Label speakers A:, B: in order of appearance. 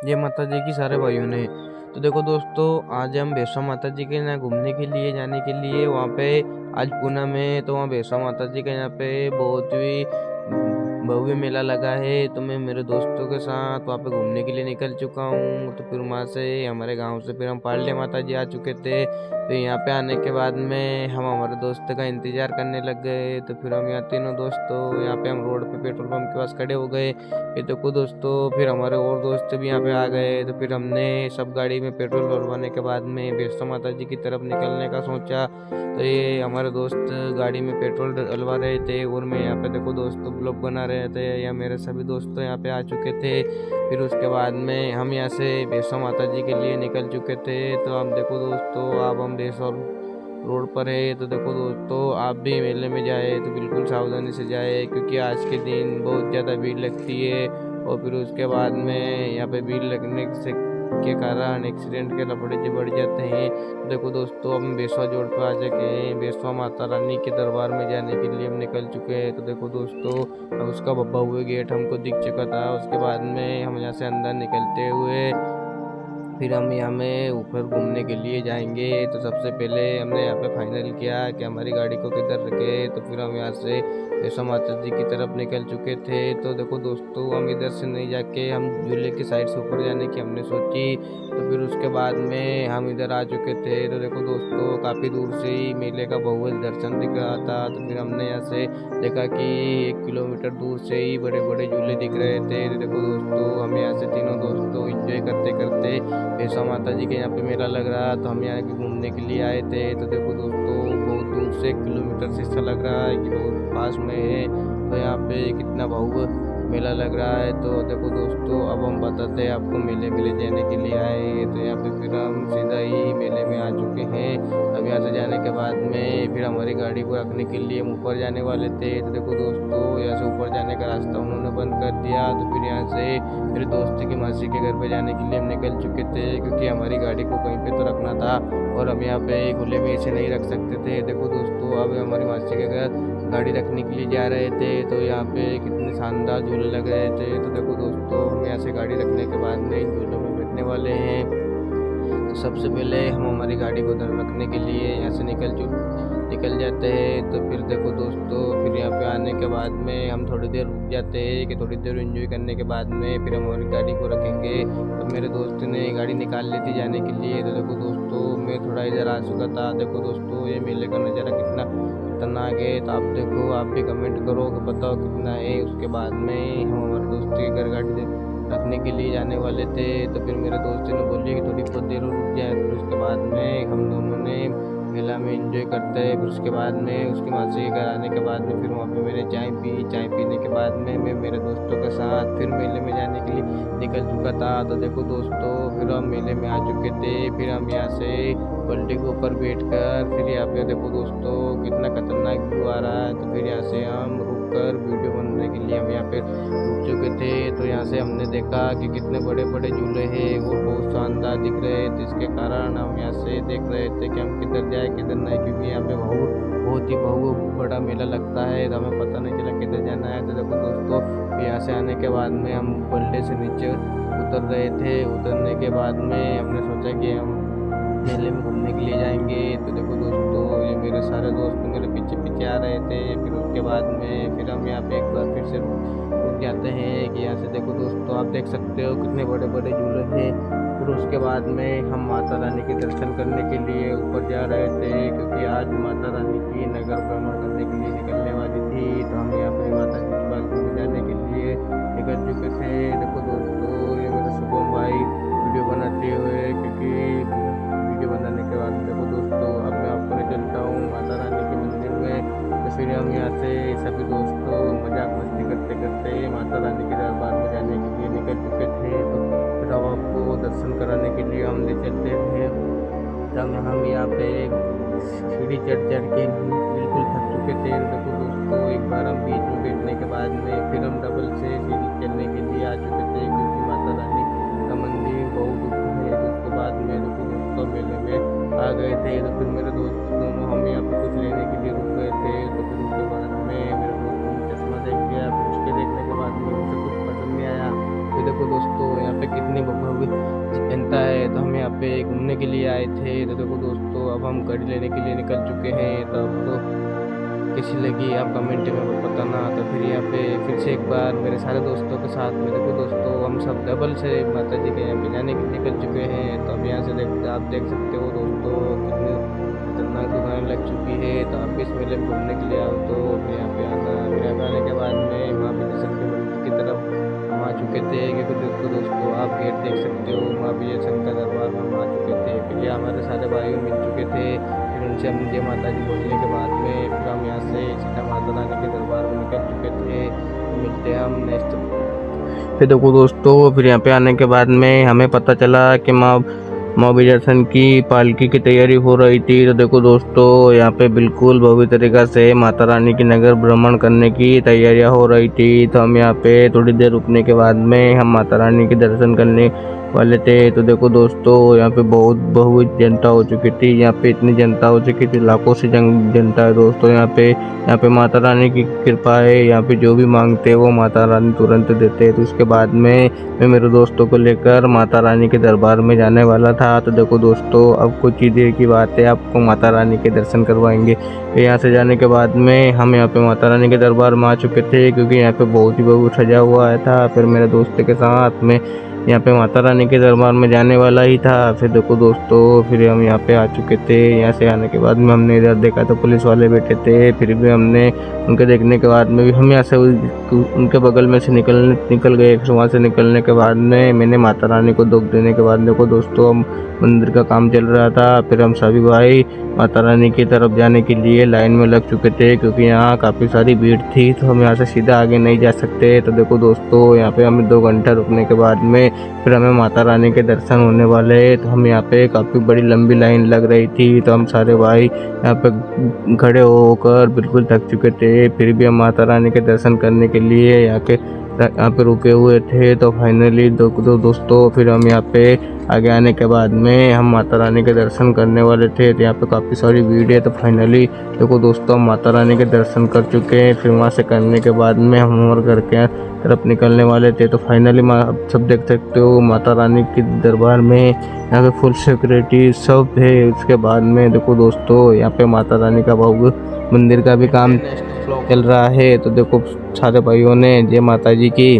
A: जय माता जी की सारे भाइयों ने। तो देखो दोस्तों, आज हम वैष्णो माता जी के यहाँ घूमने के लिए जाने के लिए वहाँ पे आज पूना में, तो वहाँ वैष्णो माता जी के यहाँ पे बहुत ही भव्य मेला लगा है। तो मैं मेरे दोस्तों के साथ वहाँ पे घूमने के लिए निकल चुका हूँ। तो फिर वहाँ से हमारे गांव से फिर हम पालड़े माता जी आ चुके थे। फिर यहाँ पे आने के बाद में हम हमारे दोस्त का इंतजार करने लग गए। तो फिर हम यहाँ तीनों दोस्तों यहाँ पे हम रोड पे पेट्रोल पंप के पास खड़े हो गए। फिर देखो दोस्तों, फिर हमारे और दोस्त भी यहाँ पे आ गए। तो फिर हमने सब गाड़ी में पेट्रोल भरवाने के बाद में वैष्णो माता जी की तरफ निकलने का सोचा। तो ये हमारे दोस्त गाड़ी में पेट्रोल डलवा रहे थे और मैं यहाँ पे देखो दोस्तों ब्लॉग बना रहे थे। या मेरे सभी दोस्त यहाँ पे आ चुके थे। फिर उसके बाद में हम यहाँ से वैष्णो माता जी के लिए निकल चुके थे। तो हम देखो दोस्तों, अब हम देसौर रोड पर है। तो देखो दोस्तों, आप भी मेले में जाए तो बिल्कुल सावधानी से जाए, क्योंकि आज के दिन बहुत ज़्यादा भीड़ लगती है। और फिर उसके बाद में यहाँ पे भीड़ लगने से के कारण एक्सीडेंट के लफड़े जो बढ़ जाते हैं। तो देखो दोस्तों, हम बेसवा जोड़ पे आ चुके हैं। बेसवा माता रानी के दरबार में जाने के लिए हम निकल चुके हैं। तो देखो दोस्तों, अब उसका बब्बा हुए गेट हमको दिख चुका था। उसके बाद में हम यहाँ से अंदर निकलते हुए फिर हम यहाँ में ऊपर घूमने के लिए जाएंगे। तो सबसे पहले हमने यहाँ पे फाइनल किया कि हमारी गाड़ी को किधर रखे। तो फिर हम यहाँ से वैष्णो माता जी की तरफ निकल चुके थे। तो देखो दोस्तों, हम इधर से नहीं जाके हम झूले की साइड से ऊपर जाने की हमने सोची। तो फिर उसके बाद में हम इधर आ चुके थे। तो देखो दोस्तों, काफ़ी दूर से ही मेले का भव्य दर्शन दिख रहा था। तो फिर हमने यहाँ से देखा कि 1 किलोमीटर दूर से ही बड़े बड़े झूले दिख रहे थे। तो देखो दोस्तों, हम यहाँ से तीनों दोस्तों इंजॉय करते करते वैष्णो माता जी के यहाँ पे मेला लग रहा, तो हम यहाँ के घूमने के लिए आए थे। तो देखो दोस्तों, बहुत दूर से 1 किलोमीटर से ऐसा लग रहा है कि बहुत पास में है। तो यहाँ पे कितना भव्य मेला लग रहा है। तो देखो दोस्तों, अब हम बताते हैं आपको मेले में ले जाने के लिए आए। तो यहाँ पे फिर हम सीधा ही मेले में आ चुके हैं। अब यहाँ से जाने के बाद में फिर हमारी गाड़ी को रखने के लिए हम ऊपर जाने वाले थे। तो देखो दोस्तों, यहाँ से ऊपर जाने का रास्ता उन्होंने बंद कर दिया। तो फिर यहाँ से मेरे दोस्त की मासी के घर पे जाने के लिए हम निकल चुके थे, क्योंकि हमारी गाड़ी को कहीं पे तो रखना था और हम यहाँ पे खुले में इसे नहीं रख सकते थे। देखो दोस्तों, अब हमारी मासी के घर गाड़ी रखने के लिए जा रहे थे। तो यहाँ पे कितने शानदार झूले लग रहे थे। तो देखो दोस्तों, हम यहाँ से गाड़ी रखने के बाद में इन झूलों में बैठने वाले हैं। तो सबसे पहले हम हमारी गाड़ी को उधर रखने के लिए यहाँ से निकल जाते हैं। तो फिर देखो दोस्तों, फिर यहाँ पे आने के बाद में हम थोड़ी देर रुक जाते हैं कि थोड़ी देर एंजॉय करने के बाद में फिर हम हमारी गाड़ी को रखेंगे। तो मेरे दोस्त ने गाड़ी निकाल ली थी जाने के लिए। तो देखो दोस्तों, मैं थोड़ा इधर आ चुका था। देखो दोस्तों, ये मेले का नज़ारा कितना खतरनाक है। तो आप देखो, आप भी कमेंट करो कि बताओ कितना है। उसके बाद में हम हमारे दोस्त के घर गाड़ी रखने के लिए जाने वाले थे। तो फिर मेरे दोस्त ने बोली कि थोड़ी बहुत देर रुक जाए। फिर उसके बाद में हम दोनों ने मेला में एंजॉय करते हैं। फिर उसके बाद में उसकी मासी के घर आने के बाद में फिर वहाँ पे मैंने चाय पीने के बाद में मैं मेरे दोस्तों के साथ फिर मेले में जाने के लिए निकल चुका था। तो देखो दोस्तों, फिर हम मेले में आ चुके थे। फिर हम यहाँ से बल्टी के ऊपर बैठकर फिर यहाँ पे देखो दोस्तों, कितना खतरनाक व्यू आ रहा है। तो फिर यहाँ से हम रुक कर वीडियो बनाने के लिए हम यहाँ पे रुक चुके थे। तो यहाँ से हमने देखा कि कितने बड़े बड़े झूले हैं और बहुत शानदार दिख रहे थे। इसके कारण हम यहाँ से देख रहे थे कि हम किधर जाए किधर नहीं, क्योंकि यहाँ पे बहुत ही बड़ा मेला लगता है। तो हमें पता नहीं चला किधर जाना है। तो देखो दोस्तों, यहाँ से आने के बाद में हम बल्ले से नीचे उतर रहे थे। उतरने के बाद में हमने सोचा कि हम मेले में घूमने के लिए जाएंगे। तो देखो दोस्तों, ये मेरे सारे दोस्त मेरे पीछे पीछे आ रहे थे। फिर उसके बाद में फिर हम यहाँ पे एक बार फिर से रुक जाते हैं कि यहाँ से देखो दोस्तों, आप देख सकते हो कितने बड़े बड़े झूले हैं। फिर उसके बाद में हम माता रानी के दर्शन करने के लिए ऊपर जा रहे थे, क्योंकि आज माता रानी की नगर भ्रमण करने के लिए निकलने वाली थी। तो हम यहाँ पे माता जी की बालकनी में जाने के लिए निकल चुके थे। देखो दोस्तों, ये मेरे शुभम भाई वीडियो बनाते हुए, क्योंकि वीडियो बनाने के बाद देखो दोस्तों, अब मैं आपको ले चलता हूँ माता रानी के मंदिर में। तो फिर हम यहाँ से सभी दोस्तों मजाक मस्ती करते करते माता रानी के दरबार में जाने के लिए निकल चुके थे। तो फिर अब आपको दर्शन कराने के लिए हम ले चलते थे। तब हम यहाँ पे सीढ़ी चढ़ के बिल्कुल थक चुके थे। देखो दोस्तों, एक बार हम बीच में बैठने के बाद में फिर हम डबल से सीढ़ी चढ़ने के लिए आ चुके थे, क्योंकि माता रानी का मंदिर बहुत ऊपर है। तो उसके बाद में देखो दोस्तों, मेले में आ गए थे। तो फिर मेरे दोस्त दोनों हम यहाँ पे कुछ लेने के लिए रुक गए थे। तो फिर उसके बाद में मेरे दोस्त ने चश्मा देख लिया। फिर उसके देखने के बाद में उसे कुछ पसंद नहीं आया। तो देखो दोस्तों, यहाँ पे कितनी भव्य घूमने के लिए आए थे। तो देखो दोस्तों अब हम गाड़ी लेने के लिए निकल चुके हैं। तो आपको कैसी लगी आप कमेंट में बताना। तो फिर यहाँ पे फिर से एक बार मेरे सारे दोस्तों के साथ में देखो दोस्तों हम सब डबल से माता जी के यहाँ पे जाने के निकल चुके हैं। तो अब यहाँ से आप देख सकते हो दोस्तों कितनी खतरनाक दुकानें लग चुकी है। तो आप भी इस मेले में घूमने के लिए आओ तो फिर यहाँ पे आना। फिर यहाँ पे आने के बाद में माँ विजयशंकर मंदिर की तरफ हम आ चुके थे। क्योंकि दोस्तों आप गेट देख सकते हो माँ विजयशंकर दरबार में हम आ चुके थे। फिर ये हमारे सारे भाई मिल चुके थे। फिर उनसे हम जय माता जी बोलने के बाद में फिर हम यहाँ से सीधा माता रानी के दरबार में निकल चुके थे। मिलते हैं हम नेक्स्ट। फिर देखो दोस्तों फिर यहाँ पे आने के बाद में हमें पता चला कि माँ विजयदर्शन की पालकी की तैयारी हो रही थी। तो देखो दोस्तों यहाँ पे बिल्कुल भव्य तरीका से माता रानी की नगर भ्रमण करने की तैयारियां हो रही थी। तो हम यहाँ पे थोड़ी देर रुकने के बाद में हम माता रानी के दर्शन करने वाले थे। तो देखो दोस्तों यहाँ पे बहुत जनता हो चुकी थी। यहाँ पे इतनी जनता हो चुकी थी, लाखों से जनता है दोस्तों। यहाँ पे माता रानी की कृपा है। यहाँ पे जो भी मांगते हैं वो माता रानी तुरंत देते हैं। तो उसके बाद में मैं मेरे दोस्तों को लेकर माता रानी के दरबार में जाने वाला था। तो देखो दोस्तों अब कुछ ही देर की बात है, आपको माता रानी के दर्शन करवाएंगे। तो यहाँ से जाने के बाद में हम यहाँ पे माता रानी के दरबार में आ चुके थे। क्योंकि यहाँ पे बहुत ही बहुत सजा हुआ है था। फिर मेरे दोस्त के साथ में यहाँ पे माता रानी के दरबार में जाने वाला ही था। फिर देखो दोस्तों फिर हम यहाँ पे आ चुके थे। यहाँ से आने के बाद में हमने इधर देखा तो पुलिस वाले बैठे थे। फिर भी हमने उनके देखने के बाद में भी हम यहाँ से उनके बगल में से निकल गए। फिर वहाँ से निकलने के बाद में मैंने माता रानी को दुख देने के बाद देखो दोस्तों हम मंदिर का काम चल रहा था। फिर हम सभी भाई माता रानी की तरफ जाने के लिए लाइन में लग चुके थे। क्योंकि यहाँ काफ़ी सारी भीड़ थी तो हम यहाँ से सीधा आगे नहीं जा सकते। तो देखो दोस्तों यहाँ पे हमें 2 घंटा रुकने के बाद में फिर हमें माता रानी के दर्शन होने वाले। तो हम यहाँ पे काफ़ी बड़ी लंबी लाइन लग रही थी। तो हम सारे भाई यहाँ पे खड़े होकर बिल्कुल थक चुके थे। फिर भी हम माता रानी के दर्शन करने के लिए यहाँ पे रुके हुए थे। तो फाइनली दोस्तों फिर हम यहाँ पे आगे आने के बाद में हम माता रानी के दर्शन करने वाले थे। तो यहाँ पे काफ़ी सारी भीड़ है। तो फाइनली देखो दोस्तों हम माता रानी के दर्शन कर चुके हैं। फिर वहाँ से करने के बाद में हम हमारे घर के तरफ निकलने वाले थे। तो फाइनली आप सब देख सकते हो माता रानी के दरबार में यहाँ पे फुल सिक्योरिटी सब है। उसके बाद में देखो दोस्तों यहाँ पे माता रानी का भव्य मंदिर का भी काम चल रहा है। तो देखो सारे भाइयों ने जय माता जी की।